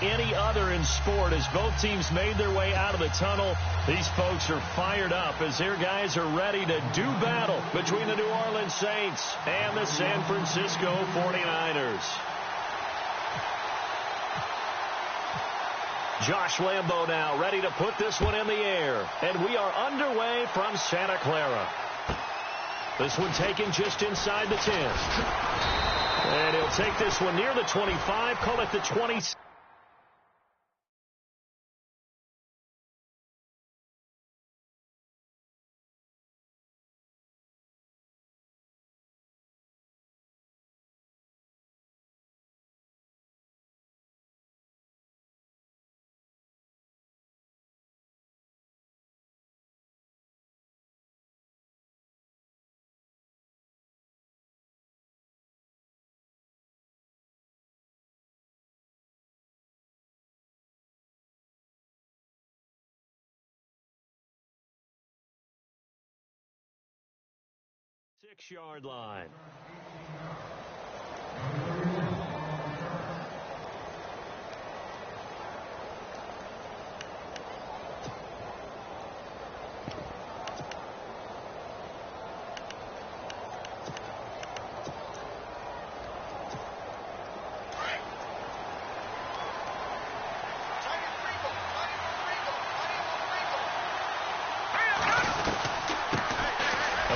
any other in sport. As both teams made their way out of the tunnel, these folks are fired up as their guys are ready to do battle between the New Orleans Saints and the San Francisco 49ers. Josh Lambo now ready to put this one in the air. And we are underway from Santa Clara. This one taken just inside the 10. And he'll take this one near the 25, call it the 20. Six-yard line.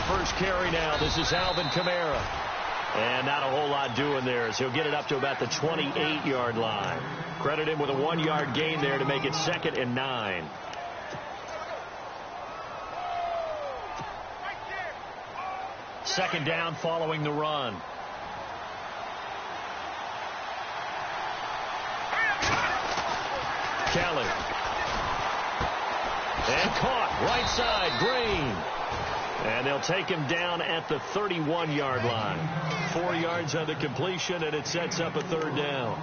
First carry now. This is Alvin Kamara. And not a whole lot doing there as he'll get it up to about the 28-yard line. Credit him with a 1-yard gain there to make it 2nd and 9. Second down following the run. Kelly. And caught right side. Green. And they'll take him down at the 31-yard line. 4 yards on the completion, and it sets up a third down.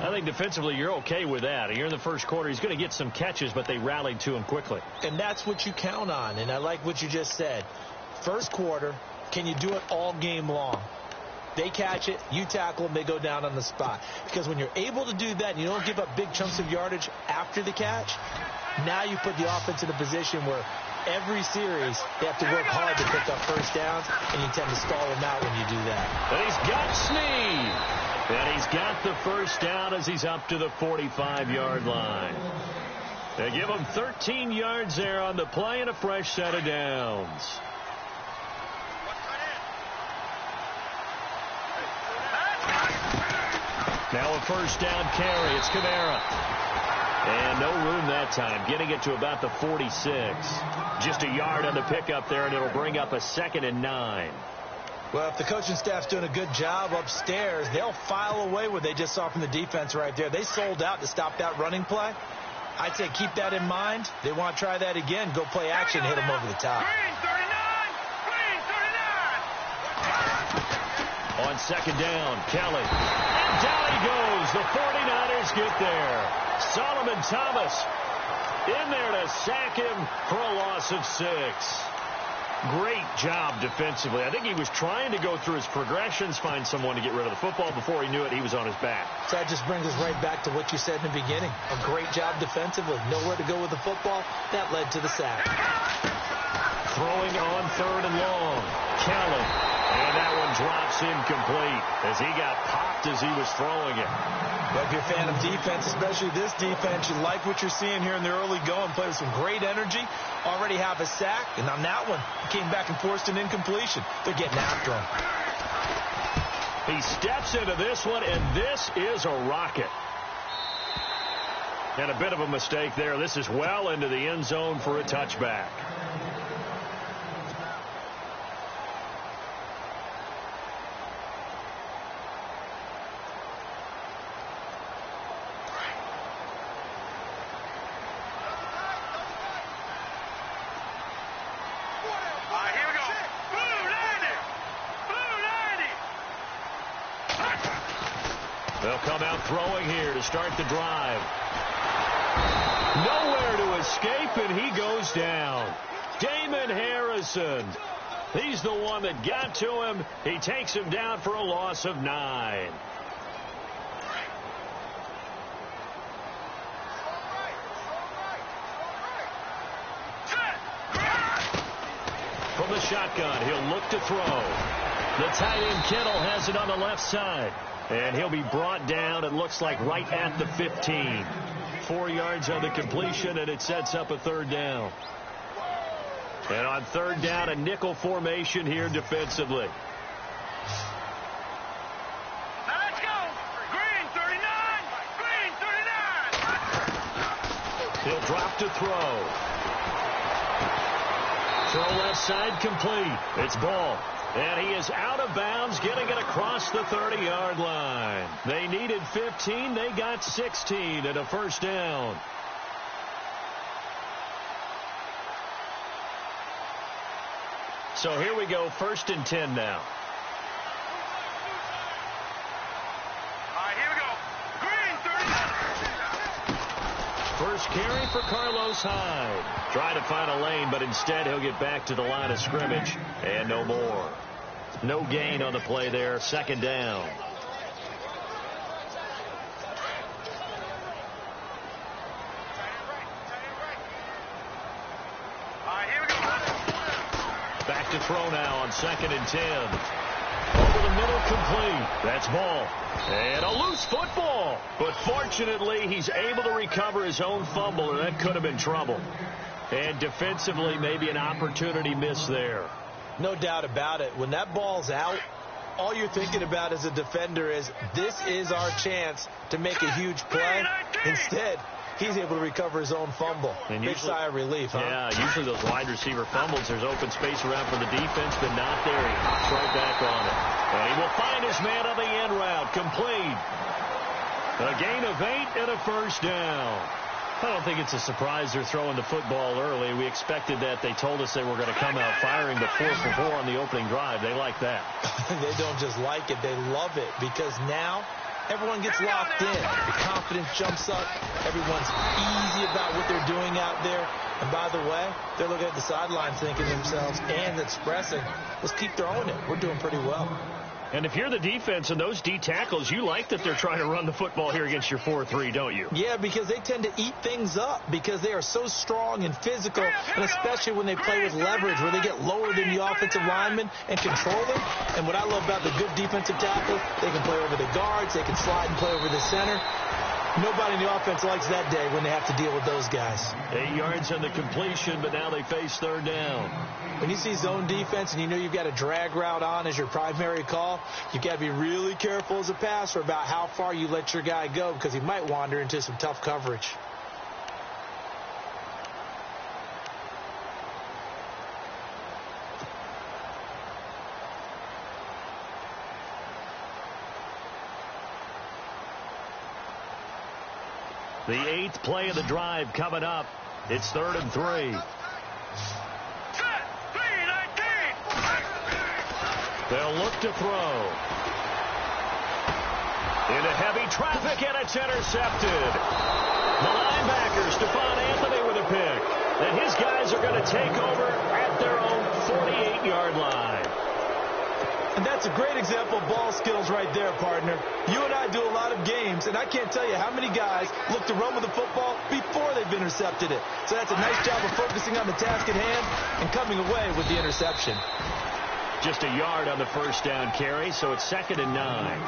I think defensively you're okay with that. Here in the first quarter, he's going to get some catches, but they rallied to him quickly. And that's what you count on, and I like what you just said. First quarter, can you do it all game long? They catch it, you tackle them, they go down on the spot. Because when you're able to do that and you don't give up big chunks of yardage after the catch, now you put the offense in a position where every series, they have to work hard to pick up first downs, and you tend to stall them out when you do that. But he's got Snead. And he's got the first down as he's up to the 45-yard line. They give him 13 yards there on the play and a fresh set of downs. Now a first down carry. It's Kamara. And no room that time, getting it to about the 46. Just a yard on the pickup there, and it'll bring up a 2nd and 9. Well, if the coaching staff's doing a good job upstairs, they'll file away what they just saw from the defense right there. They sold out to stop that running play. I'd say keep that in mind. They want to try that again. Go play action, hit them over the top. On second down, Kelly. And down he goes. The 49ers get there. Solomon Thomas in there to sack him for a loss of 6. Great job defensively. I think he was trying to go through his progressions, find someone to get rid of the football. Before he knew it, he was on his back. So that just brings us right back to what you said in the beginning. A great job defensively. Nowhere to go with the football. That led to the sack. Throwing on third and long. Kelly. And that one drops incomplete as he got popped as he was throwing it. But if you're a fan of defense, especially this defense, you like what you're seeing here in the early going. Play with some great energy. Already have a sack. And on that one, he came back and forced an incompletion. They're getting after him. He steps into this one, and this is a rocket. And a bit of a mistake there. This is well into the end zone for a touchback. They'll come out throwing here to start the drive. Nowhere to escape, and he goes down. Damon Harrison. He's the one that got to him. He takes him down for a loss of 9. shotgun. He'll look to throw. The tight end Kittle has it on the left side. And he'll be brought down, it looks like, right at the 15. 4 yards on the completion, and it sets up a third down. And on third down, a nickel formation here defensively. Let's go. Green 39. Green 39. He'll drop to throw. Throw left side complete. It's Ball. And he is out of bounds, getting it across the 30-yard line. They needed 15. They got 16 and a first down. So here we go, 1st and 10 now. All right, here we go. Green 39. First carry for Carlos Hyde. Trying to find a lane, but instead he'll get back to the line of scrimmage. And no more. No gain on the play there. 2nd down. All right, here we go. Back to throw now on 2nd and 10. Over the middle, complete. That's Ball. And a loose football. But fortunately, he's able to recover his own fumble, and that could have been trouble. And defensively, maybe an opportunity miss there. No doubt about it. When that ball's out, all you're thinking about as a defender is, this is our chance to make a huge play. Instead, he's able to recover his own fumble. And big sigh of relief, huh? Yeah, usually those wide receiver fumbles, there's open space around for the defense, but not there. He hops right back on it. And he will find his man on the end route. Complete. A gain of 8 and a first down. I don't think it's a surprise they're throwing the football early. We expected that. They told us they were going to come out firing, but 4 for 4 on the opening drive. They like that. They don't just like it. They love it, because now everyone gets locked in. The confidence jumps up. Everyone's easy about what they're doing out there. And by the way, they're looking at the sidelines thinking to themselves and expressing, let's keep throwing it. We're doing pretty well. And if you're the defense and those D tackles, you like that they're trying to run the football here against your 4-3, don't you? Yeah, because they tend to eat things up because they are so strong and physical, and especially when they play with leverage where they get lower than the offensive linemen and control them. And what I love about the good defensive tackle, they can play over the guards, they can slide and play over the center. Nobody in the offense likes that day when they have to deal with those guys. 8 yards on the completion, but now they face third down. When you see zone defense and you know you've got a drag route on as your primary call, you've got to be really careful as a passer about how far you let your guy go, because he might wander into some tough coverage. The 8th play of the drive coming up. It's 3rd and 3. They'll look to throw. Into heavy traffic, and it's intercepted. The linebacker, Stephon Anthony, with a pick. And his guys are going to take over at their own 48-yard line. And that's a great example of ball skills right there, partner. You and I do a lot of games, and I can't tell you how many guys look to run with the football before they've intercepted it. So that's a nice job of focusing on the task at hand and coming away with the interception. Just a yard on the first down carry, so it's 2nd and 9.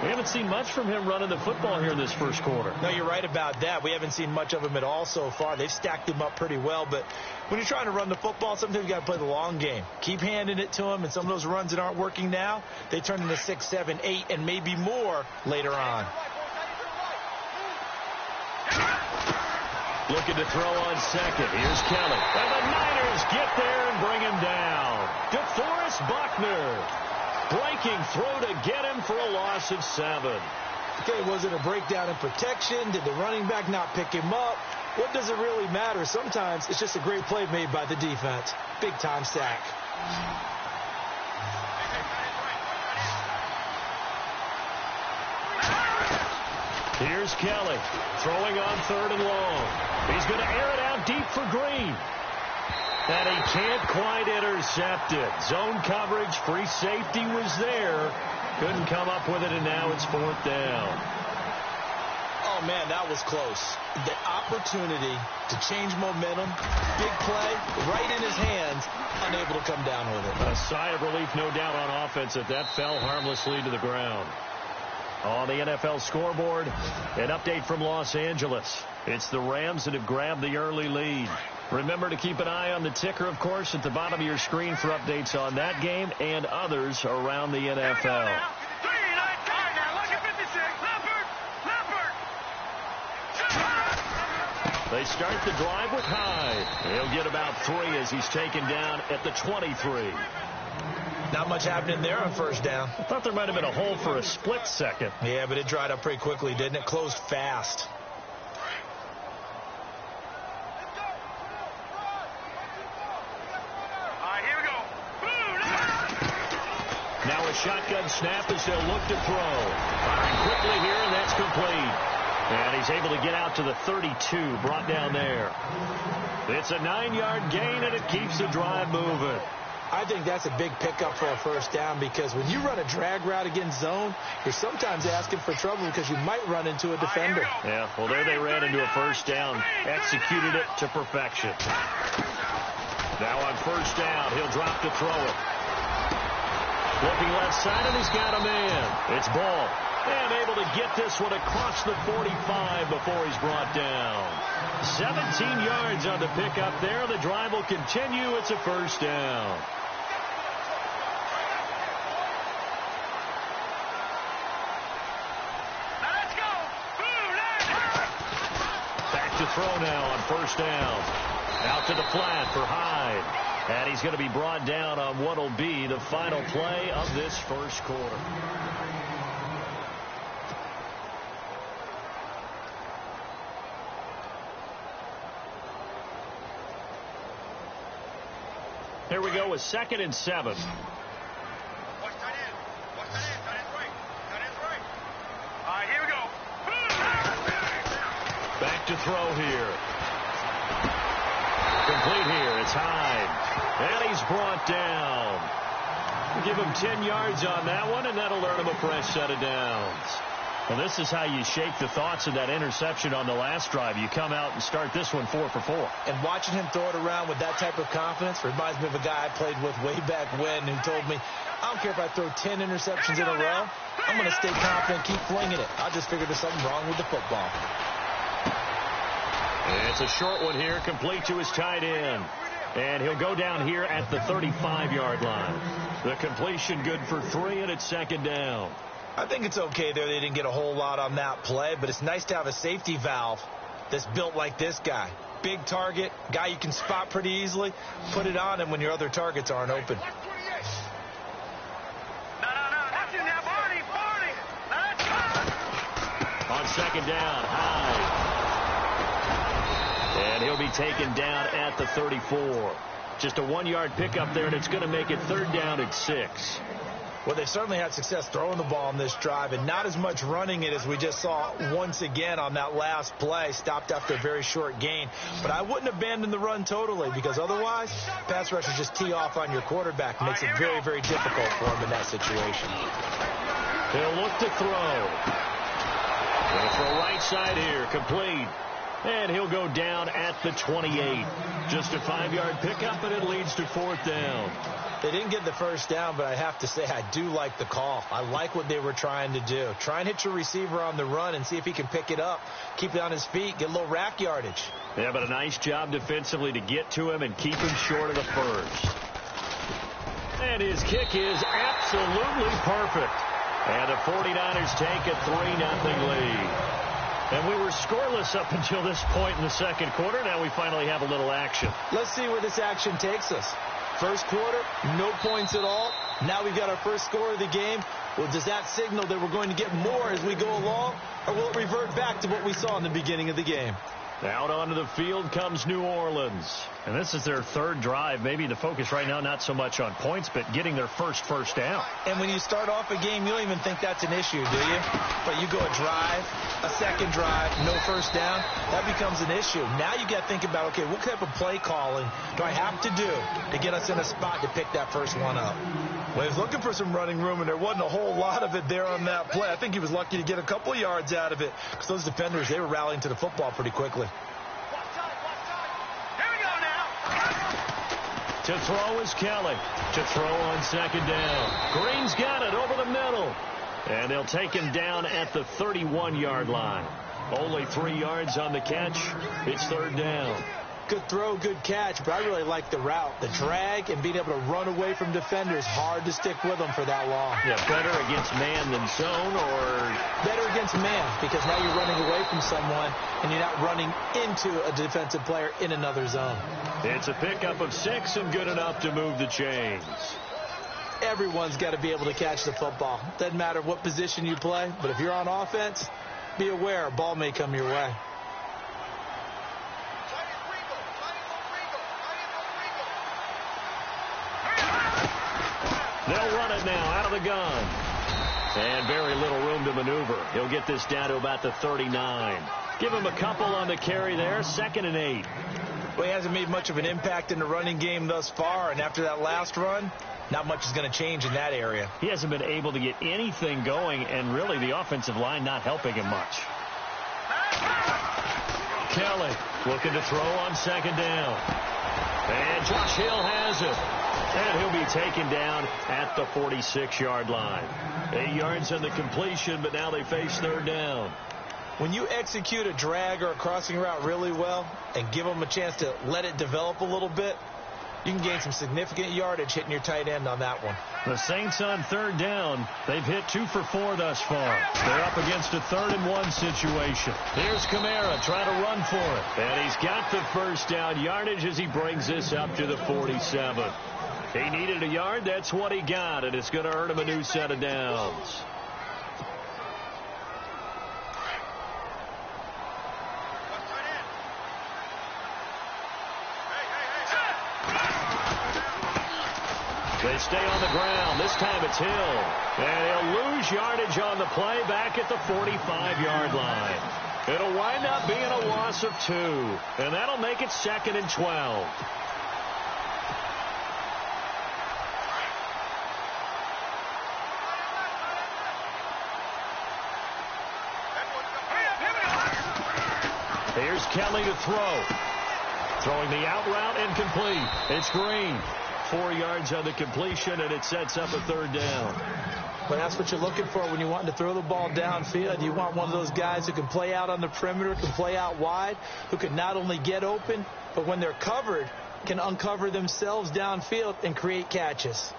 We haven't seen much from him running the football here in this first quarter. No, you're right about that. We haven't seen much of him at all so far. They've stacked him up pretty well, but when you're trying to run the football, sometimes you got to play the long game. Keep handing it to him, and some of those runs that aren't working now, they turn into 6, 7, 8, and maybe more later on. Looking to throw on 2nd. Here's Kelly. And the Niners get there and bring him down. DeForest Buckner. Breaking throw to get him for a loss of 7. Okay, was it a breakdown in protection? Did the running back not pick him up? What does it really matter? Sometimes it's just a great play made by the defense. Big-time sack. Here's Kelly, throwing on 3rd and long. He's going to air it out deep for Green. And he can't quite intercept it. Zone coverage, free safety was there. Couldn't come up with it, and now it's 4th down. Oh, man, that was close. The opportunity to change momentum, big play, right in his hands, unable to come down with it. A sigh of relief, no doubt, on offense that fell harmlessly to the ground. On the NFL scoreboard, an update from Los Angeles. It's the Rams that have grabbed the early lead. Remember to keep an eye on the ticker, of course, at the bottom of your screen for updates on that game and others around the NFL. They start the drive with Hyde. He'll get about 3 as he's taken down at the 23. Not much happening there on first down. I thought there might have been a hole for a split second. Yeah, but it dried up pretty quickly, didn't it? Closed fast. Here we go. Now a shotgun snap as they'll look to throw. Firing quickly here, and that's complete. And he's able to get out to the 32, brought down there. It's a 9-yard gain, and it keeps the drive moving. I think that's a big pickup for a first down because when you run a drag route against zone, you're sometimes asking for trouble because you might run into a defender. Yeah, well, there they ran into a first down, executed it to perfection. Now on first down, he'll drop to throw it. Looking left side, and he's got a man. It's Ball. And able to get this one across the 45 before he's brought down. 17 yards on the pickup there. The drive will continue. It's a first down. Let's go. Back to throw now on first down. Out to the flat for Hyde. And he's going to be brought down on what will be the final play of this first quarter. Here we go with 2nd and 7. Watch that in. Watch that in. That is right. That is right. Here we go. Back to throw here. Complete here. It's Hyde. And he's brought down. We'll give him 10 yards on that one, and that'll earn him a fresh set of downs. Well, this is how you shake the thoughts of that interception on the last drive. You come out and start this one 4 for 4. And watching him throw it around with that type of confidence reminds me of a guy I played with way back when who told me, I don't care if I throw 10 interceptions in a row. I'm going to stay confident, keep flinging it. I just figured there's something wrong with the football. It's a short one here, complete to his tight end. And he'll go down here at the 35-yard line. The completion good for 3, and it's 2nd down. I think it's okay there. They didn't get a whole lot on that play, but it's nice to have a safety valve that's built like this guy. Big target, guy you can spot pretty easily. Put it on him when your other targets aren't open. No. That's in there, Barney. On 2nd down, Hyde. And he'll be taken down at the 34. Just a 1-yard pickup there, and it's going to make it 3rd down at 6. Well, they've certainly had success throwing the ball on this drive and not as much running it as we just saw once again on that last play. Stopped after a very short gain. But I wouldn't abandon the run totally because otherwise, pass rushers just tee off on your quarterback. Makes it very, very difficult for him in that situation. He'll look to throw. Going to throw right side here, complete. And he'll go down at the 28. Just a 5-yard pickup, and it leads to 4th down. They didn't get the first down, but I have to say I do like the call. I like what they were trying to do. Try and hit your receiver on the run and see if he can pick it up, keep it on his feet, get a little rack yardage. Yeah, but a nice job defensively to get to him and keep him short of the first. And his kick is absolutely perfect. And the 49ers take a 3-0 lead. And we were scoreless up until this point in the second quarter. Now we finally have a little action. Let's see where this action takes us. First quarter, no points at all. Now we've got our first score of the game. Well, does that signal that we're going to get more as we go along? Or will it revert back to what we saw in the beginning of the game? Out onto the field comes New Orleans. And this is their 3rd drive. Maybe the focus right now not so much on points, but getting their first down. And when you start off a game, you don't even think that's an issue, do you? But you go a drive, a second drive, no first down, that becomes an issue. Now you got to think about, okay, what type of play calling do I have to do to get us in a spot to pick that first one up? Well, he was looking for some running room, and there wasn't a whole lot of it there on that play. I think he was lucky to get a couple yards yards out of it because those defenders, they were rallying to the football pretty quickly. Here we go now. To throw is Kelly. To throw on second down. Green's got it over the middle. And they'll take him down at the 31-yard line. Only 3 yards on the catch. It's third down. Good throw, good catch, but I really like the route. The drag and being able to run away from defenders. Hard to stick with them for that long. Yeah, better against man than zone, or better against man, because now you're running away from someone and you're not running into a defensive player in another zone. It's a pickup of 6 and good enough to move the chains. Everyone's got to be able to catch the football. Doesn't matter what position you play, but if you're on offense, be aware a ball may come your way. They'll run it now out of the gun. And very little room to maneuver. He'll get this down to about the 39. Give him a couple on the carry there. 2nd and 8. Well, he hasn't made much of an impact in the running game thus far, and after that last run, not much is going to change in that area. He hasn't been able to get anything going, and really the offensive line not helping him much. Kelly looking to throw on second down. And Josh Hill has it. And he'll be taken down at the 46-yard line. 8 yards on the completion, but now they face third down. When you execute a drag or a crossing route really well and give them a chance to let it develop a little bit, you can gain some significant yardage hitting your tight end on that one. The Saints on third down. They've hit 2 for 4 thus far. They're up against a 3rd and 1 situation. Here's Kamara trying to run for it. And he's got the first down yardage as he brings this up to the 47. He needed a yard. That's what he got, and it's going to earn him a new set of downs. They stay on the ground. This time it's Hill. And he'll lose yardage on the play back at the 45-yard line. It'll wind up being a loss of 2. And that'll make it 2nd and 12. Here's Kelly to throw. Throwing the out route incomplete. It's Green. 4 yards on the completion, and it sets up a third down. But that's what you're looking for when you want to throw the ball downfield. You want one of those guys who can play out on the perimeter, can play out wide, who can not only get open, but when they're covered, can uncover themselves downfield and create catches.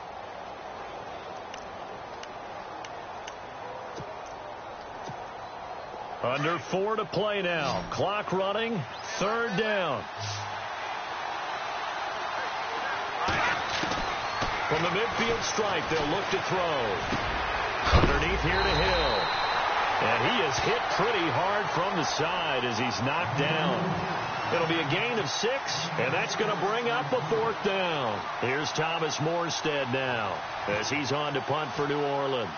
Under 4 to play now. Clock running. Third down. From the midfield strike, they'll look to throw. Underneath here to Hill. And he is hit pretty hard from the side as he's knocked down. It'll be a gain of 6, and that's going to bring up a 4th down. Here's Thomas Morstead now as he's on to punt for New Orleans.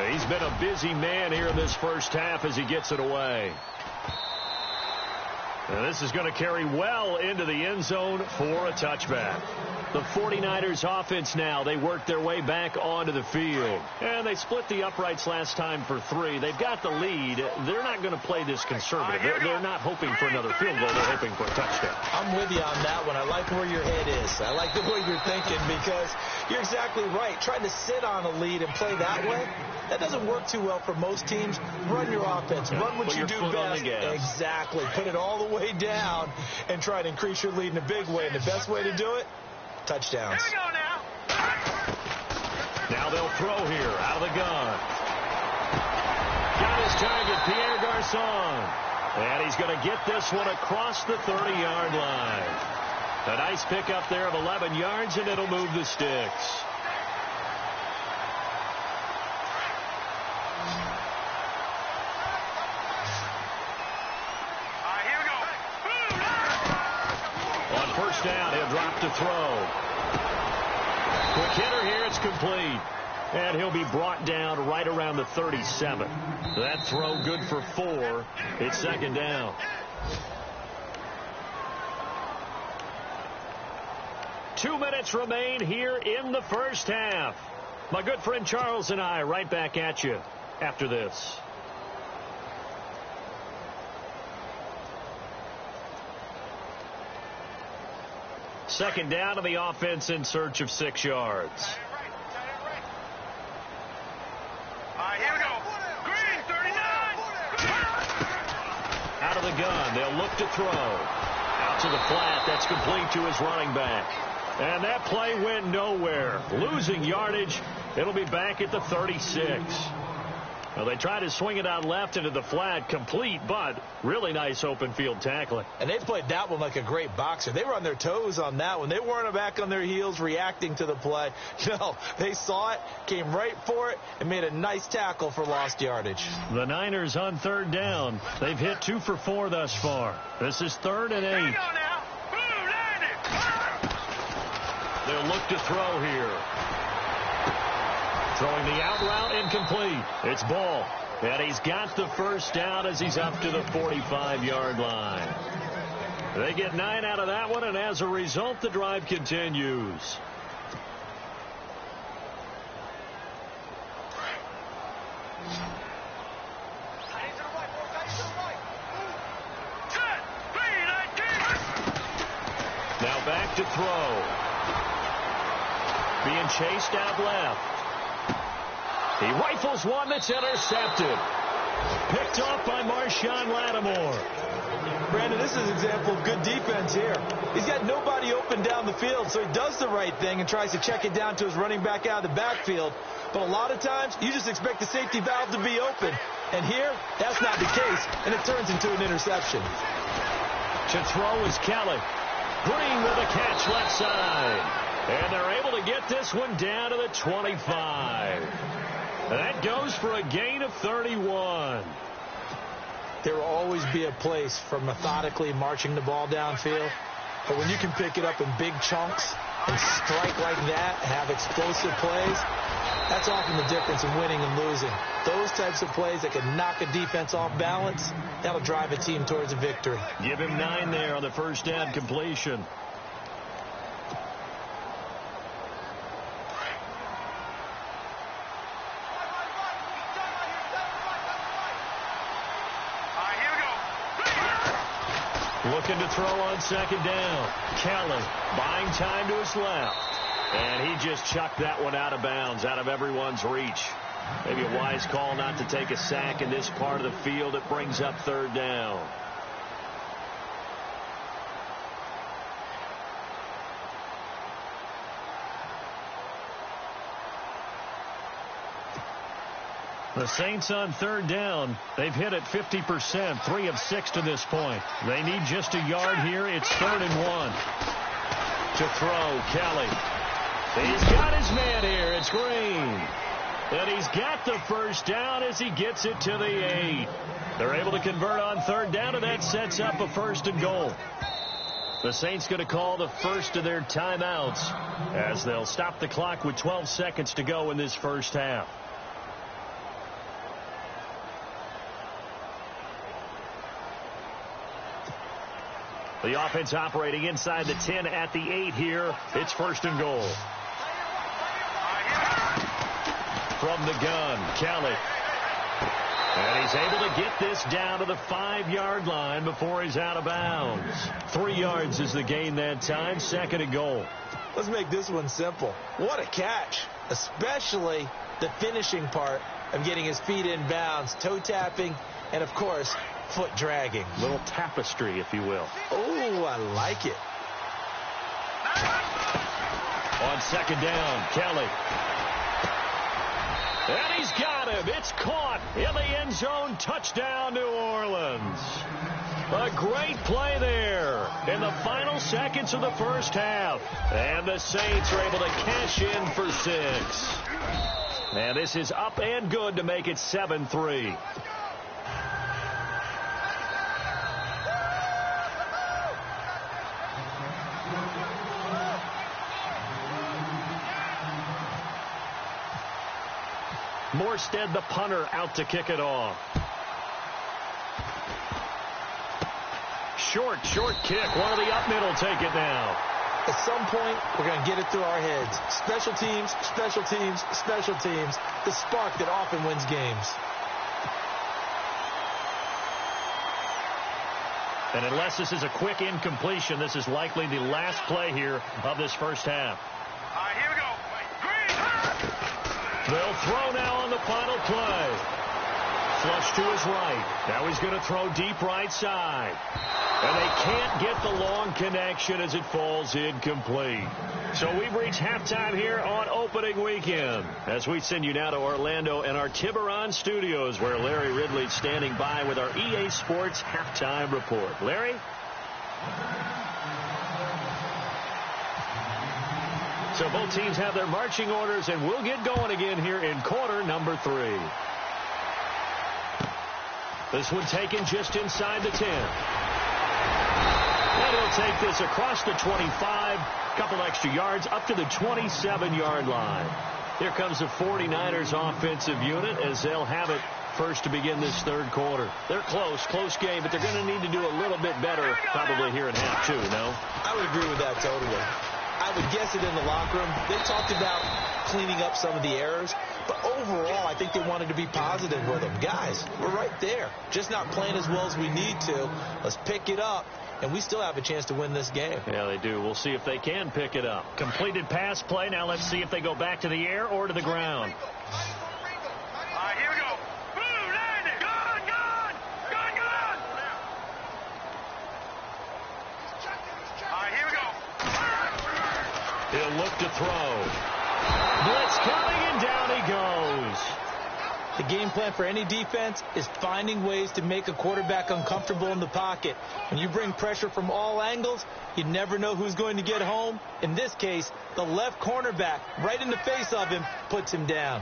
He's been a busy man here in this first half as he gets it away. And this is going to carry well into the end zone for a touchback. The 49ers offense now, they work their way back onto the field. And they split the uprights last time for 3. They've got the lead. They're not going to play this conservative. They're not hoping for another field goal. They're hoping for a touchdown. I'm with you on that one. I like where your head is. I like the way you're thinking because you're exactly right. Trying to sit on a lead and play that way, that doesn't work too well for most teams. Run your offense. Run what you do best. Exactly. Put it all the way down and try to increase your lead in a big way. And the best way to do it, touchdowns. Here we go now. Now they'll throw here out of the gun. Got his target, Pierre Garçon. And he's going to get this one across the 30-yard line. A nice pickup there of 11 yards, and it'll move the sticks. First down, he'll drop to throw. Quick hitter here, it's complete. And he'll be brought down right around the 37. That throw good for 4. It's 2nd down. Two minutes remain here in the first half. My good friend Charles and I right back at you. after this. Second down to the offense in search of 6 yards. Here we go. Green, 39. Out of the gun, they'll look to throw. Out to the flat, that's complete to his running back. And that play went nowhere. Losing yardage, it'll be back at the 36. Well, they tried to swing it out left into the flat, complete, but really nice open field tackling. And they played that one like a great boxer. They were on their toes on that one. They weren't back on their heels reacting to the play. No, they saw it, came right for it, and made a nice tackle for lost yardage. The Niners on third down. They've hit 2 for 4 thus far. This is 3rd and 8. Hang on now. Boom, land it. They'll look to throw here. Throwing the out route, incomplete. It's Ball. And he's got the first down as he's up to the 45-yard line. They get 9 out of that one, and as a result, the drive continues. Now back to throw. Being chased out left. He rifles one that's intercepted. Picked off by Marshawn Lattimore. Brandon, this is an example of good defense here. He's got nobody open down the field, so he does the right thing and tries to check it down to his running back out of the backfield. But a lot of times, you just expect the safety valve to be open. And here, that's not the case, and it turns into an interception. To throw is Kelly. Green with a catch left side. And they're able to get this one down to the 25. That goes for a gain of 31. There will always be a place for methodically marching the ball downfield. But when you can pick it up in big chunks and strike like that, have explosive plays, that's often the difference in winning and losing. Those types of plays that can knock a defense off balance, that'll drive a team towards a victory. Give him 9 there on the first down completion. Looking to throw on second down. Kelly buying time to his left. And he just chucked that one out of bounds, out of everyone's reach. Maybe a wise call not to take a sack in this part of the field. It brings up third down. The Saints on third down. They've hit it 50%, 3 of 6 to this point. They need just a yard here. It's 3rd and 1. To throw, Kelly. He's got his man here. It's Green. And he's got the first down as he gets it to the 8. They're able to convert on third down, and that sets up a 1st and goal. The Saints going to call the first of their timeouts as they'll stop the clock with 12 seconds to go in this first half. The offense operating inside the 10 at the 8 here. It's 1st and goal. From the gun, Kelly. And he's able to get this down to the 5-yard line before he's out of bounds. 3 yards is the gain that time. 2nd and goal. Let's make this one simple. What a catch, especially the finishing part of getting his feet in bounds, toe tapping, and, of course, foot dragging. Little tapestry, if you will. Oh, I like it. On second down, Kelly. And he's got him. It's caught in the end zone. Touchdown, New Orleans. A great play there in the final seconds of the first half. And the Saints are able to cash in for 6. And this is up and good to make it 7-3. Morstead, the punter, out to kick it off. Short kick. One of the up middle take it now. At some point, we're going to get it through our heads. Special teams, special teams, special teams. The spark that often wins games. And unless this is a quick incompletion, this is likely the last play here of this first half. All right, here we go. Green. They'll throw now on the final play. Flush to his right. Now he's going to throw deep right side. And they can't get the long connection as it falls incomplete. So we've reached halftime here on opening weekend as we send you now to Orlando and our Tiburon studios where Larry Ridley's standing by with our EA Sports halftime report. Larry? So both teams have their marching orders, and we'll get going again here in quarter number 3. This one taken just inside the 10. And he'll take this across the 25, couple extra yards, up to the 27-yard line. Here comes the 49ers offensive unit as they'll have it first to begin this third quarter. They're close game, but they're going to need to do a little bit better probably here in half 2, no? I would agree with that totally. I would guess it in the locker room. They talked about cleaning up some of the errors, but overall, I think they wanted to be positive with them. Guys, we're right there. Just not playing as well as we need to. Let's pick it up, and we still have a chance to win this game. Yeah, they do. We'll see if they can pick it up. Completed pass play. Now let's see if they go back to the air or to the ground. All right, here we go. Boom, landed. Gone. All right, here we go. He'll look to throw. Blitz coming, and down he goes. The game plan for any defense is finding ways to make a quarterback uncomfortable in the pocket. When you bring pressure from all angles, you never know who's going to get home. In this case, the left cornerback, right in the face of him, puts him down.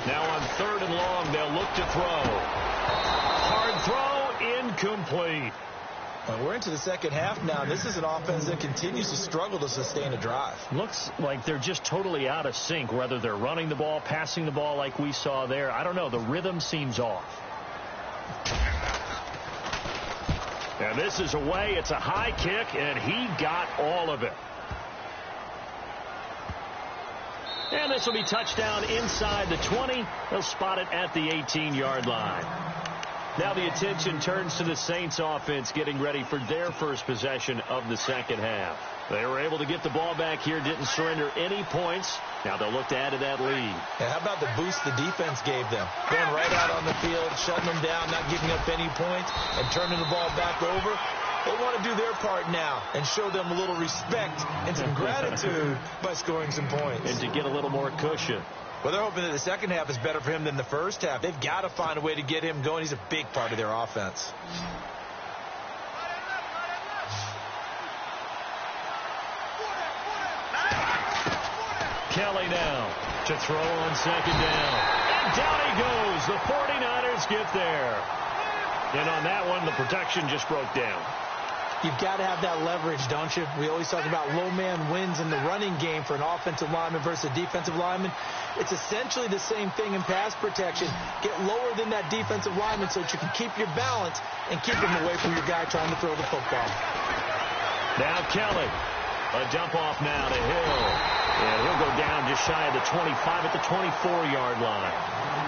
Now on 3rd and long, they'll look to throw. Hard throw, incomplete. Well, we're into the second half now. This is an offense that continues to struggle to sustain a drive. Looks like they're just totally out of sync, whether they're running the ball, passing the ball like we saw there. I don't know. The rhythm seems off. And this is away. It's a high kick, and he got all of it. And this will be touchdown inside the 20. They'll spot it at the 18-yard line. Now the attention turns to the Saints offense getting ready for their first possession of the second half. They were able to get the ball back here, didn't surrender any points. Now they'll look to add to that lead. And how about the boost the defense gave them? Going right out on the field, shutting them down, not giving up any points, and turning the ball back over. They want to do their part now and show them a little respect and some gratitude by scoring some points. And to get a little more cushion. Well, they're hoping that the second half is better for him than the first half. They've got to find a way to get him going. He's a big part of their offense. Kelly now to throw on second down. And down he goes. The 49ers get there. And on that one, the protection just broke down. You've got to have that leverage, don't you? We always talk about low man wins in the running game for an offensive lineman versus a defensive lineman. It's essentially the same thing in pass protection. Get lower than that defensive lineman so that you can keep your balance and keep him away from your guy trying to throw the football. Now Kelly. A dump off now to Hill. And he'll go down just shy of the 25 at the 24-yard line.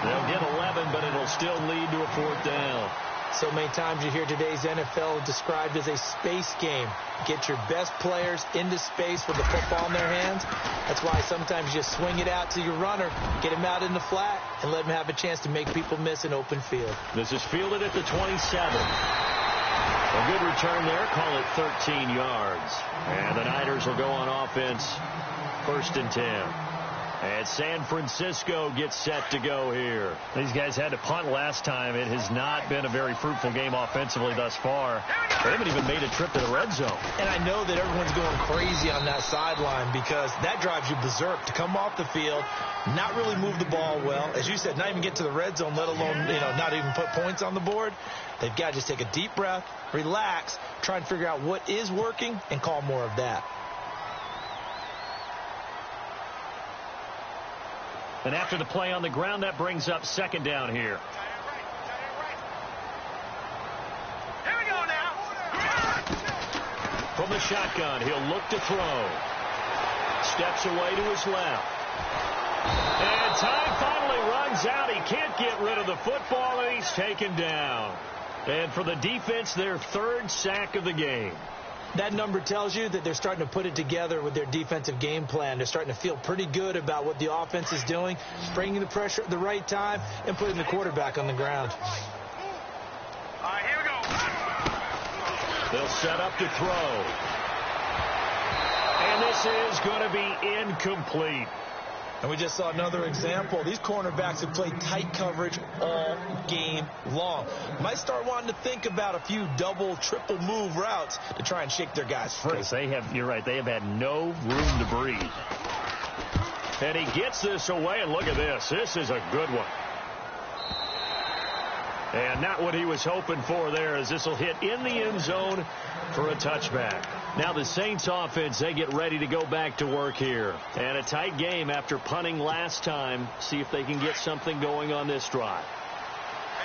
They'll get 11, but it'll still lead to a 4th down. So many times you hear today's NFL described as a space game. Get your best players into space with the football in their hands. That's why sometimes you just swing it out to your runner, get him out in the flat, and let him have a chance to make people miss an open field. This is fielded at the 27. A good return there. Call it 13 yards. And the Niners will go on offense. 1st and 10. And San Francisco gets set to go here. These guys had to punt last time. It has not been a very fruitful game offensively thus far. They haven't even made a trip to the red zone. And I know that everyone's going crazy on that sideline because that drives you berserk to come off the field, not really move the ball well. As you said, not even get to the red zone, let alone, not even put points on the board. They've got to just take a deep breath, relax, try and figure out what is working, and call more of that. And after the play on the ground, that brings up 2nd down here. Here we go now. From the shotgun, he'll look to throw. Steps away to his left. And time finally runs out. He can't get rid of the football, and he's taken down. And for the defense, their third sack of the game. That number tells you that they're starting to put it together with their defensive game plan. They're starting to feel pretty good about what the offense is doing, bringing the pressure at the right time, and putting the quarterback on the ground. All right, here we go. They'll set up to throw. And this is going to be incomplete. And we just saw another example. These cornerbacks have played tight coverage all game long. Might start wanting to think about a few double, triple move routes to try and shake their guys free. You're right, they have had no room to breathe. And he gets this away, and look at this. This is a good one. And not what he was hoping for there, as this will hit in the end zone for a touchback. Now the Saints offense, they get ready to go back to work here. And a tight game after punting last time. See if they can get something going on this drive.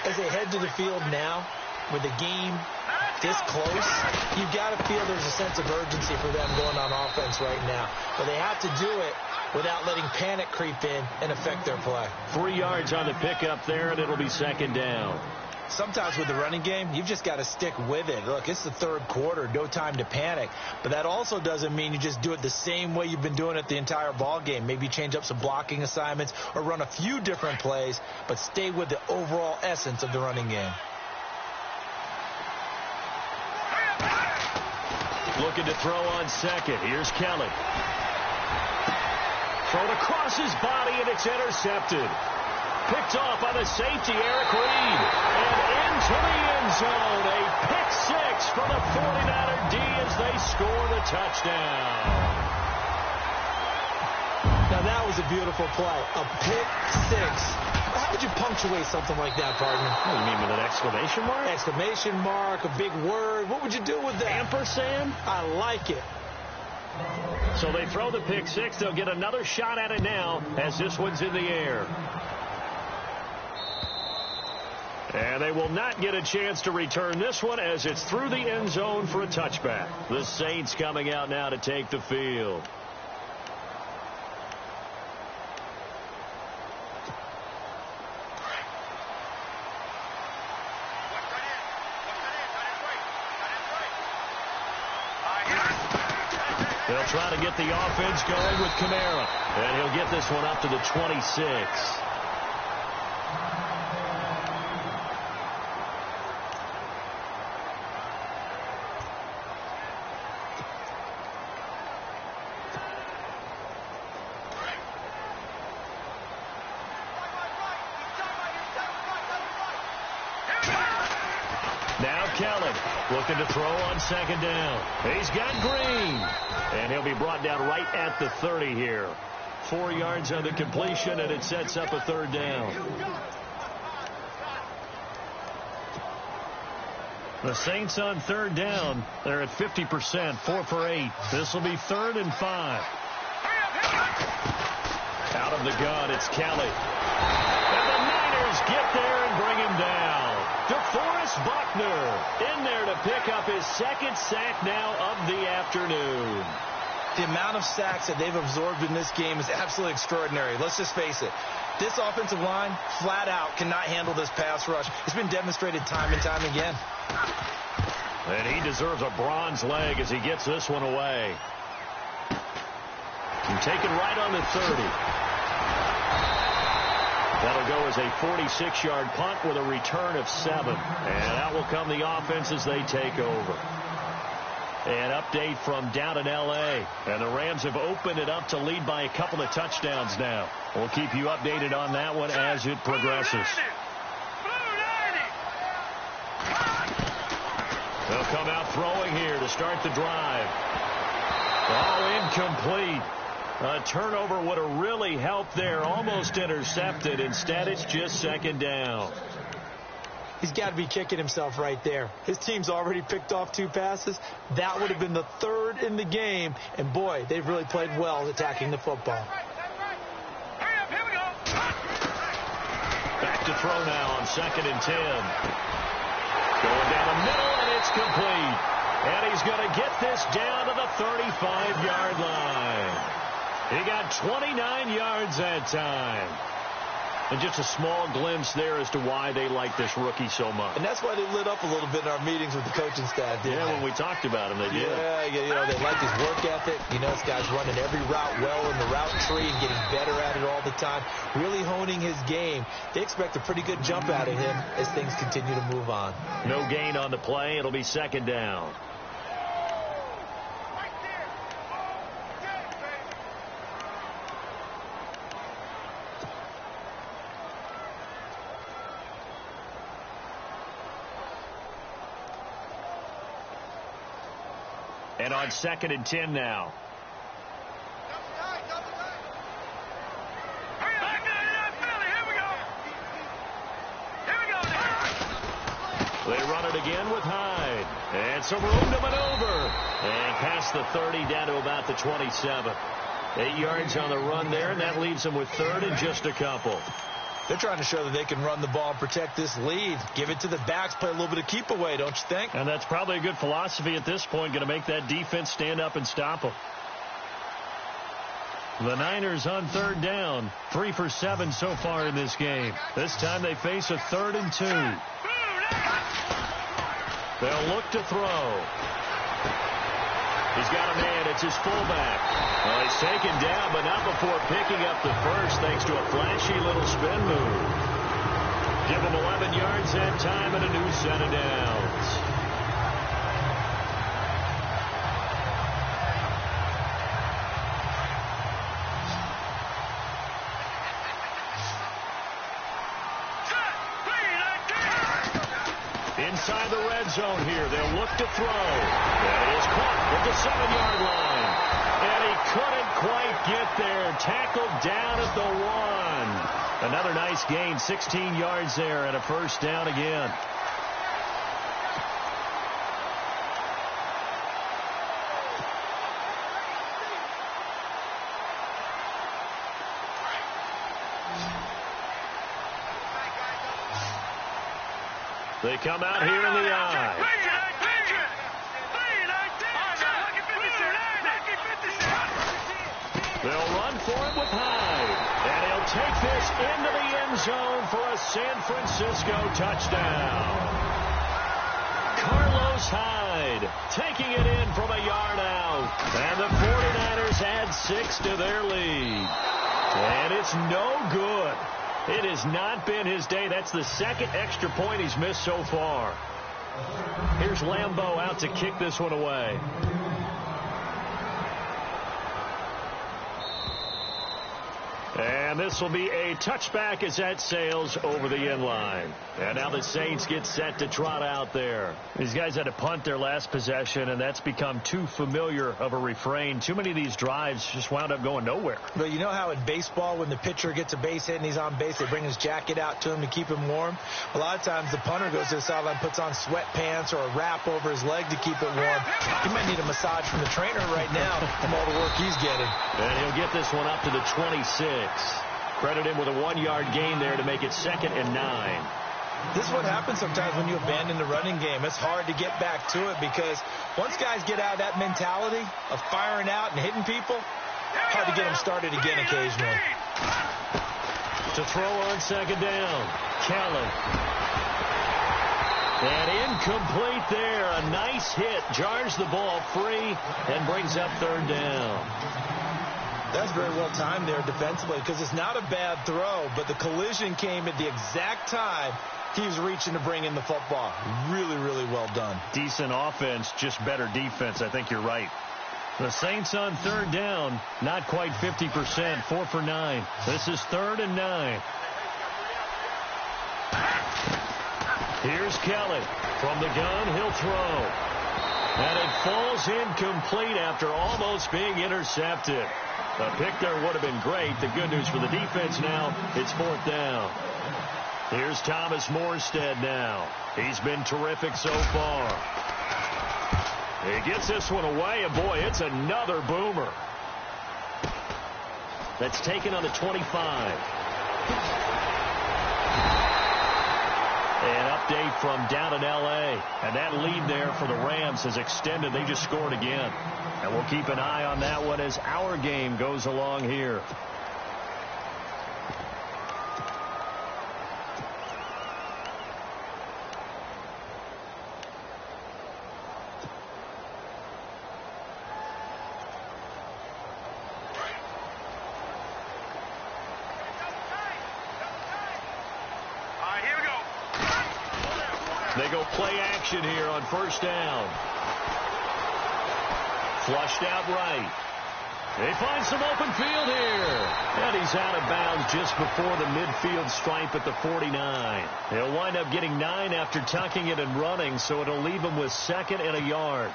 As they head to the field now, with the game this close, you've got to feel there's a sense of urgency for them going on offense right now. But they have to do it without letting panic creep in and affect their play. 3 yards on the pickup there, and it'll be second down. Sometimes with the running game, you've just got to stick with it. Look, it's the third quarter, no time to panic. But that also doesn't mean you just do it the same way you've been doing it the entire ball game. Maybe change up some blocking assignments or run a few different plays, but stay with the overall essence of the running game. Looking to throw on second. Here's Kelly. Thrown across his body, and it's intercepted. Picked off by the safety, Eric Reed. And into the end zone. A pick six for the 49er D as they score the touchdown. Now that was a beautiful play. A pick six. How would you punctuate something like that, partner? What do you mean, with an exclamation mark? Exclamation mark, a big word. What would you do with that? Ampersand? I like it. So they throw the pick six. They'll get another shot at it now as this one's in the air. And they will not get a chance to return this one as it's through the end zone for a touchback. The Saints coming out now to take the field. They'll try to get the offense going with Kamara. And he'll get this one up to the 26. Now Kelly looking to throw on second down. He's got Green. And he'll be brought down right at the 30 here. 4 yards on the completion, and it sets up a third down. The Saints on third down. They're at 50%, 4 for 8. This will be 3rd and 5. Out of the gun, it's Kelly. And the Niners get there and bring him down. DeForest Buckner in there to pick up his second sack now of the afternoon. The amount of sacks that they've absorbed in this game is absolutely extraordinary. Let's just face it. This offensive line, flat out, cannot handle this pass rush. It's been demonstrated time and time again. And he deserves a bronze leg as he gets this one away. And taken right on the 30. That'll go as a 46-yard punt with a return of 7. And out will come the offense as they take over. An update from down in L.A. And the Rams have opened it up to lead by a couple of touchdowns now. We'll keep you updated on that one as it progresses. They'll come out throwing here to start the drive. Oh, incomplete. A turnover would have really helped there. Almost intercepted. Instead, it's just second down. He's got to be kicking himself right there. His team's already picked off 2 passes. That would have been the 3rd in the game. And, boy, they've really played well attacking the football. Back to throw now on 2nd and 10. Going down the middle, and it's complete. And he's going to get this down to the 35-yard line. He got 29 yards that time. And just a small glimpse there as to why they like this rookie so much. And that's why they lit up a little bit in our meetings with the coaching staff, didn't they? When we talked about him, they did. Yeah, you know, they like his work ethic. You know, this guy's running every route well in the route tree and getting better at it all the time, really honing his game. They expect a pretty good jump out of him as things continue to move on. No gain on the play. It'll be second down. And on 2nd and 10 now. They run it again with Hyde. And some room to maneuver. And past the 30 down to about the 27. 8 yards on the run there, and that leaves them with 3rd and just a couple. They're trying to show that they can run the ball and protect this lead. Give it to the backs, play a little bit of keep away, don't you think? And that's probably a good philosophy at this point, going to make that defense stand up and stop them. The Niners on 3rd down, 3 for 7 so far in this game. This time they face a 3rd and 2. They'll look to throw. He's got a man. It's his fullback. Well, he's taken down, but not before picking up the first thanks to a flashy little spin move. Give him 11 yards that time and a new set of downs. Inside the red zone here. They'll look to throw. That is caught at the 7-yard line. And he couldn't quite get there. Tackled down at the 1. Another nice gain. 16 yards there and a first down again. They come out here in the eye. They'll run for it with Hyde. And he'll take this into the end zone for a San Francisco touchdown. Carlos Hyde taking it in from a yard out. And the 49ers add 6 to their lead. And it's no good. It has not been his day. That's the 2nd extra point he's missed so far. Here's Lambeau out to kick this one away. And this will be a touchback as that sails over the end line. And now the Saints get set to trot out there. These guys had to punt their last possession, and that's become too familiar of a refrain. Too many of these drives just wound up going nowhere. But you know how in baseball, when the pitcher gets a base hit and he's on base, they bring his jacket out to him to keep him warm? A lot of times the punter goes to the sideline, puts on sweatpants or a wrap over his leg to keep it warm. He might need a massage from the trainer right now from all the work he's getting. And he'll get this one up to the 26. Credit him with a 1-yard gain there to make it 2nd and 9. This is what happens sometimes when you abandon the running game. It's hard to get back to it because once guys get out of that mentality of firing out and hitting people, hard to get them started again occasionally. To throw on 2nd down, Kelly. And incomplete there. A nice hit. Jars the ball free and brings up 3rd down. That's very well timed there defensively because it's not a bad throw, but the collision came at the exact time he was reaching to bring in the football. Really, really well done. Decent offense, just better defense. I think you're right. The Saints on 3rd down, not quite 50%, 4 for 9. This is 3rd and 9. Here's Kelly. From the gun, he'll throw. And it falls incomplete after almost being intercepted. A pick there would have been great. The good news for the defense now, it's 4th down. Here's Thomas Morstead now. He's been terrific so far. He gets this one away, and boy, it's another boomer. That's taken on the 25. An update from down in L.A. And that lead there for the Rams has extended. They just scored again. And we'll keep an eye on that one as our game goes along here. They go play action here on first down. Flushed out right. They find some open field here. And he's out of bounds just before the midfield stripe at the 49. He'll wind up getting 9 after tucking it and running, so it'll leave him with 2nd and a yard.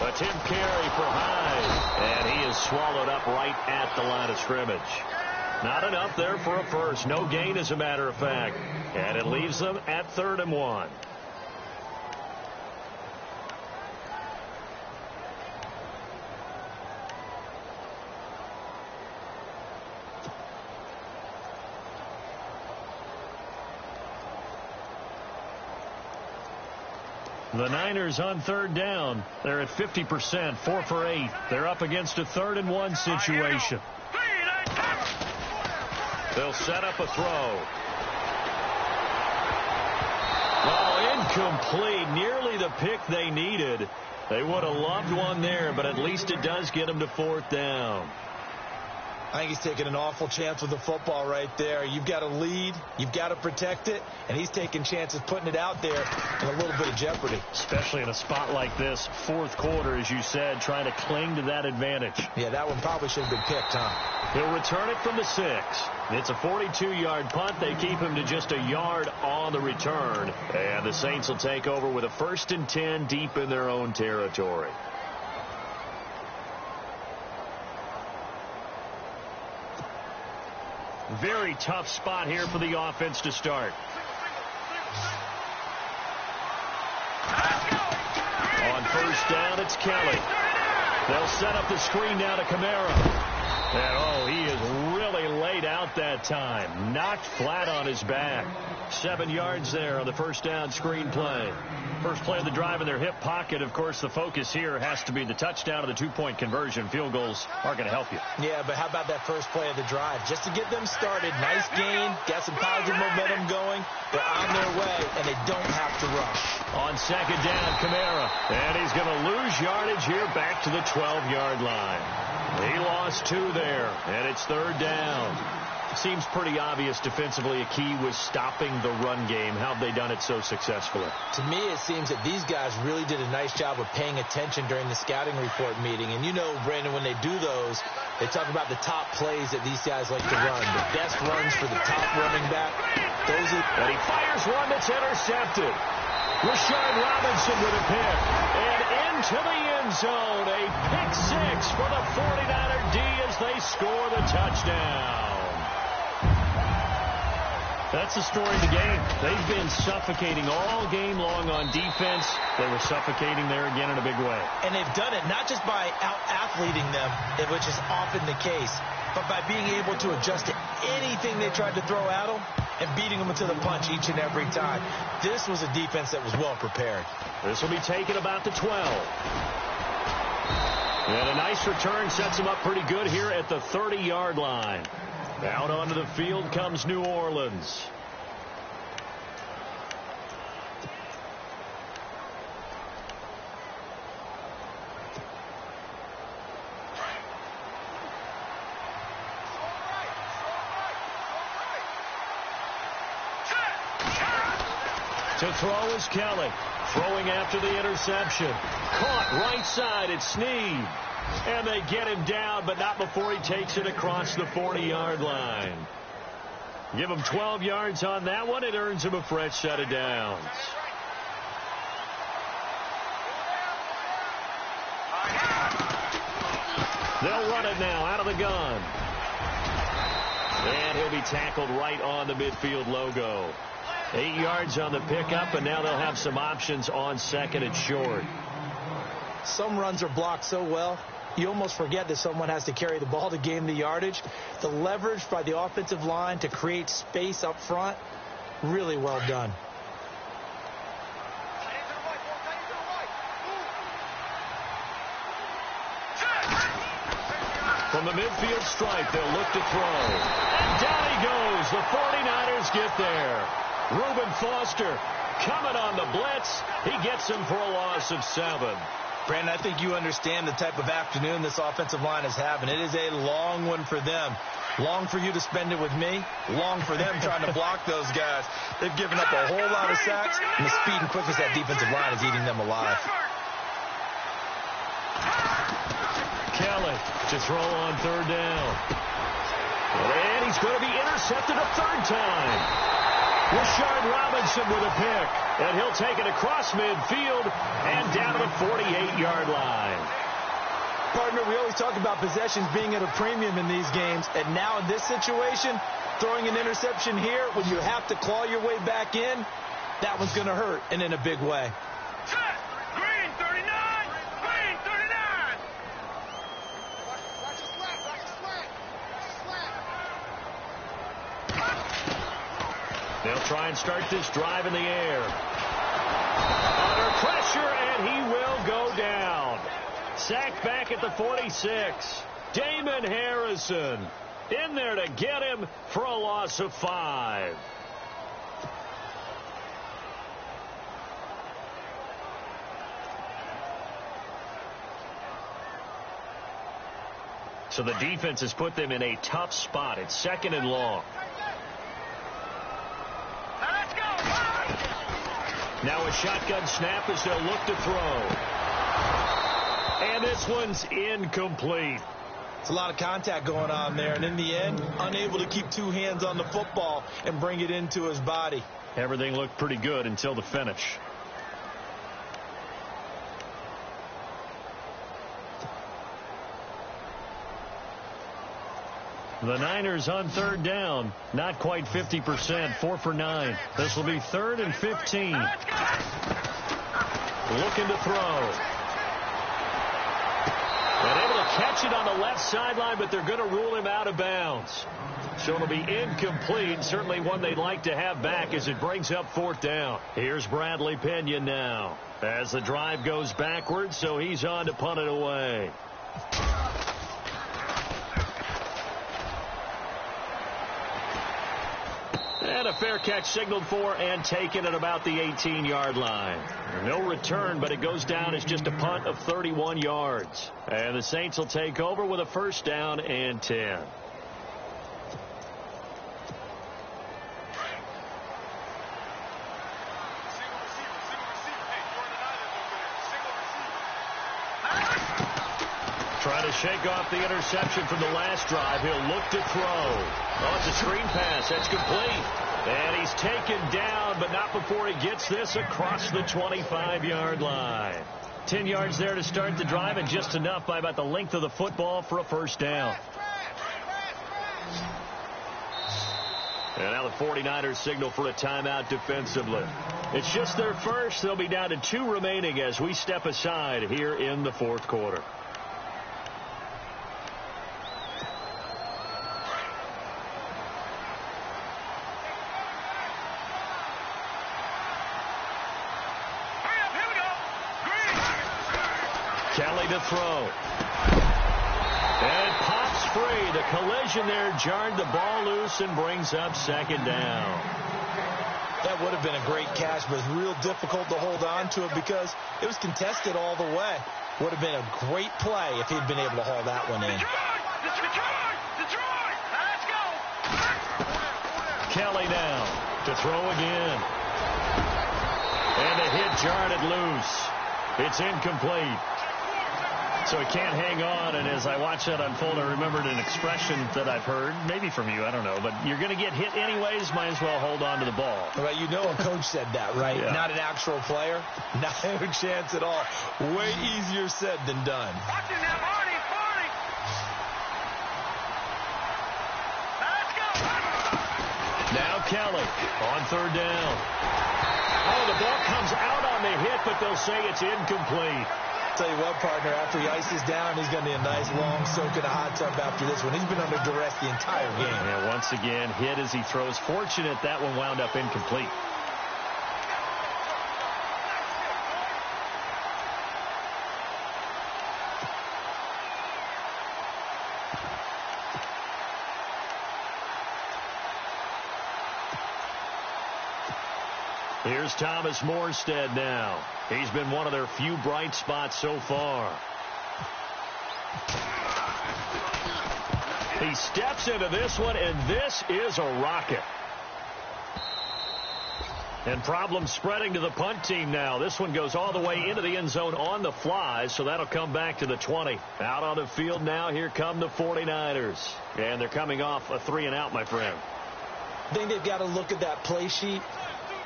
Attempt carry for Hyde, and he is swallowed up right at the line of scrimmage. Not enough there for a first. No gain, as a matter of fact. And it leaves them at 3rd and 1. The Niners on 3rd down. They're at 50%, 4 for 8. They're up against a 3rd and 1 situation. They'll set up a throw. Oh, incomplete. Nearly the pick they needed. They would have loved one there, but at least it does get them to 4th down. I think he's taking an awful chance with the football right there. You've got to lead. You've got to protect it. And he's taking chances putting it out there in a little bit of jeopardy. Especially in a spot like this, 4th quarter, as you said, trying to cling to that advantage. Yeah, that one probably should have been picked, huh? He'll return it from the 6. It's a 42-yard punt. They keep him to just a yard on the return. And the Saints will take over with a 1st and 10 deep in their own territory. Very tough spot here for the offense to start. On first down, it's Kelly. They'll set up the screen now to Kamara. And, oh, he is really laid out that time. Knocked flat on his back. 7 yards there on the first down screen play. First play of the drive in their hip pocket. Of course, the focus here has to be the touchdown of the 2-point conversion. Field goals aren't going to help you. Yeah, but how about that first play of the drive? Just to get them started. Nice gain. Got some positive momentum going. They're on their way, and they don't have to rush. On second down, Kamara. And he's going to lose yardage here back to the 12-yard line. He lost 2 there, and it's 3rd down. Seems pretty obvious defensively a key was stopping the run game. How have they done it so successfully? To me, it seems that these guys really did a nice job of paying attention during the scouting report meeting. And you know, Brandon, when they do those, they talk about the top plays that these guys like to run. The best runs for the top running back. And he fires one that's intercepted. Rashard Robinson with a pick. And into the end zone. A pick 6 for the 49er D as they score the touchdown. That's the story of the game. They've been suffocating all game long on defense. They were suffocating there again in a big way. And they've done it not just by out-athleting them, which is often the case, but by being able to adjust to anything they tried to throw at them and beating them to the punch each and every time. This was a defense that was well prepared. This will be taken about the 12. And a nice return sets them up pretty good here at the 30-yard line. Out onto the field comes New Orleans. To throw is Kelly. Throwing after the interception. Caught right side. It's Snead. And they get him down, but not before he takes it across the 40-yard line. Give him 12 yards on that one. It earns him a fresh set of downs. They'll run it now out of the gun. And he'll be tackled right on the midfield logo. 8 yards on the pickup, and now they'll have some options on second and short. Some runs are blocked so well, you almost forget that someone has to carry the ball to gain the yardage. The leverage by the offensive line to create space up front, really well done. From the midfield stripe, they'll look to throw. And down he goes. The 49ers get there. Reuben Foster coming on the blitz. He gets him for a loss of 7. Brandon, I think you understand the type of afternoon this offensive line is having. It is a long one for them. Long for you to spend it with me. Long for them trying to block those guys. They've given up a whole lot of sacks, and the speed and quickness of that defensive line is eating them alive. Kelly to throw on third down. And he's going to be intercepted a third time. Rashard Robinson with a pick. And he'll take it across midfield and down to the 48-yard line. Partner, we always talk about possessions being at a premium in these games. And now in this situation, throwing an interception here when you have to claw your way back in, that one's going to hurt, and in a big way. Green 39! Green 39! Watch the slant! Watch the slant! They'll try and start this drive in the air. Under pressure, and he will go down. Sacked back at the 46. Damon Harrison in there to get him for a loss of 5. So the defense has put them in a tough spot. It's 2nd and long. Now a shotgun snap as they'll look to throw. And this one's incomplete. It's a lot of contact going on there, and in the end, unable to keep two hands on the football and bring it into his body. Everything looked pretty good until the finish. The Niners on third down, not quite 50%, 4 for 9. This will be 3rd and 15. Looking to throw. And able to catch it on the left sideline, but they're going to rule him out of bounds. So it'll be incomplete, certainly one they'd like to have back as it brings up 4th down. Here's Bradley Pinion now as the drive goes backwards, so he's on to punt it away. And a fair catch signaled for and taken at about the 18-yard line. No return, but it goes down as just a punt of 31 yards. And the Saints will take over with a 1st down and 10. Trying to shake off the interception from the last drive. He'll look to throw. Oh, it's a screen pass. That's complete. And he's taken down, but not before he gets this across the 25-yard line. 10 yards there to start the drive, and just enough by about the length of the football for a 1st down. And now the 49ers signal for a timeout defensively. It's just their first. They'll be down to 2 remaining as we step aside here in the 4th quarter. Kelly to throw. And it pops free. The collision there jarred the ball loose and brings up 2nd down. That would have been a great catch, but it's real difficult to hold on to it because it was contested all the way. Would have been a great play if he'd been able to haul that one in. Kelly now to throw again. And the hit jarred it loose. It's incomplete. So he can't hang on, and as I watch that unfold, I remembered an expression that I've heard, maybe from you, I don't know, but you're going to get hit anyways, might as well hold on to the ball. Well, you know a coach said that, right? Yeah. Not an actual player. No chance at all. Way easier said than done. Now Kelly on 3rd down. Oh, the ball comes out on the hit, but they'll say it's incomplete. Tell you what, partner, after he ices down, he's going to be a nice long soak in a hot tub after this one. He's been under duress the entire game. Yeah, once again, hit as he throws. Fortunate that one wound up incomplete. Here's Thomas Morstead now. He's been one of their few bright spots so far. He steps into this one, and this is a rocket. And problems spreading to the punt team now. This one goes all the way into the end zone on the fly, so that'll come back to the 20. Out on the field now, here come the 49ers. And they're coming off a 3-and-out, my friend. I think they've got to look at that play sheet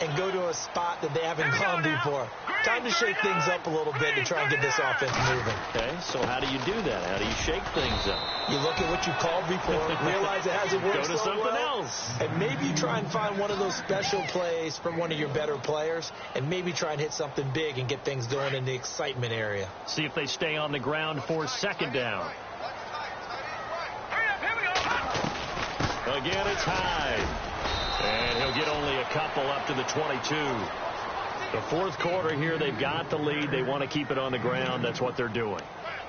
and go to a spot that they haven't gone before. Time to shake things up a little bit to try and get this offense moving. Okay, so how do you do that? How do you shake things up? You look at what you called before, realize it hasn't worked Go to so something well, else. and maybe you try and find one of those special plays from one of your better players, and maybe try and hit something big and get things going in the excitement area. See if they stay on the ground for second down. Again, it's Hyde. And he'll get only a couple up to the 22. The fourth quarter here, they've got the lead. They want to keep it on the ground. That's what they're doing.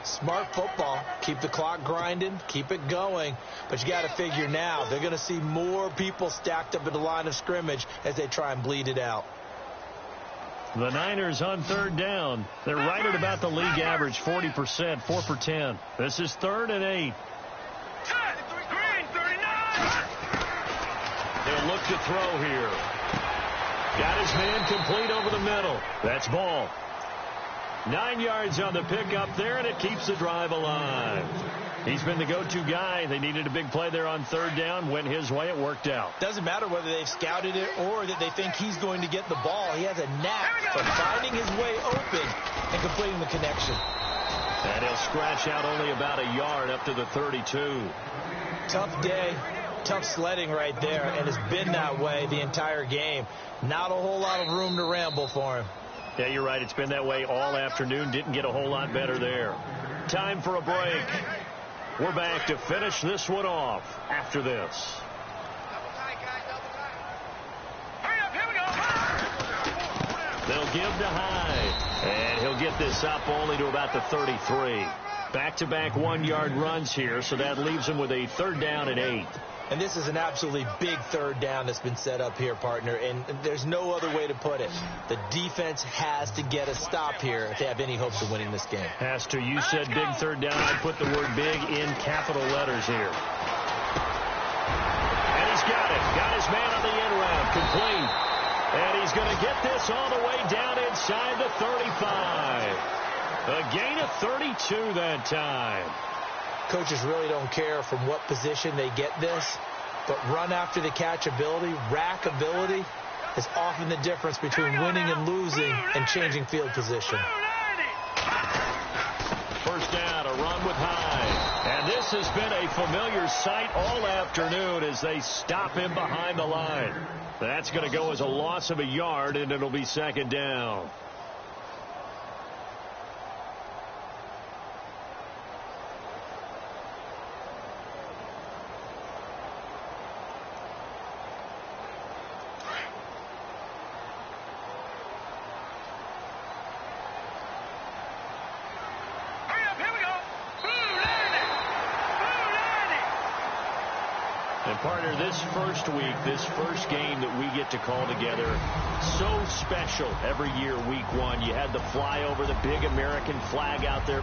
Smart football. Keep the clock grinding. Keep it going. But you got to figure now, they're going to see more people stacked up at the line of scrimmage as they try and bleed it out. The Niners on third down. They're right at about the league average, 40%, 4 for 10. This is 3rd and 8. They'll look to throw here. Got his man complete over the middle. That's ball. 9 yards on the pickup there, and it keeps the drive alive. He's been the go-to guy. They needed a big play there on third down. Went his way. It worked out. Doesn't matter whether they've scouted it or that they think he's going to get the ball. He has a knack for finding his way open and completing the connection. And he'll scratch out only about a yard up to the 32. Tough day. Tough sledding right there, and it's been that way the entire game. Not a whole lot of room to ramble for him. Yeah, you're right. It's been that way all afternoon. Didn't get a whole lot better there. Time for a break. We're back to finish this one off after this. They'll give to Hyde, and he'll get this up only to about the 33. Back-to-back 1-yard runs here, so that leaves him with a 3rd down and 8. And this is an absolutely big 3rd down that's been set up here, partner, and there's no other way to put it. The defense has to get a stop here if they have any hopes of winning this game. Has to. You said big 3rd down. I put the word big in capital letters here. And he's got it. Got his man on the end round. Complete. And he's going to get this all the way down inside the 35. A gain of 32 that time. Coaches really don't care from what position they get this, but run after the catch ability, rack ability, is often the difference between winning and losing and changing field position. First down, a run with Hyde. And this has been a familiar sight all afternoon as they stop him behind the line. That's going to go as a loss of a yard, and it'll be 2nd down. And partner, this first week, this first game that we get to call together, so special every year, week 1. You had the flyover, the big American flag out there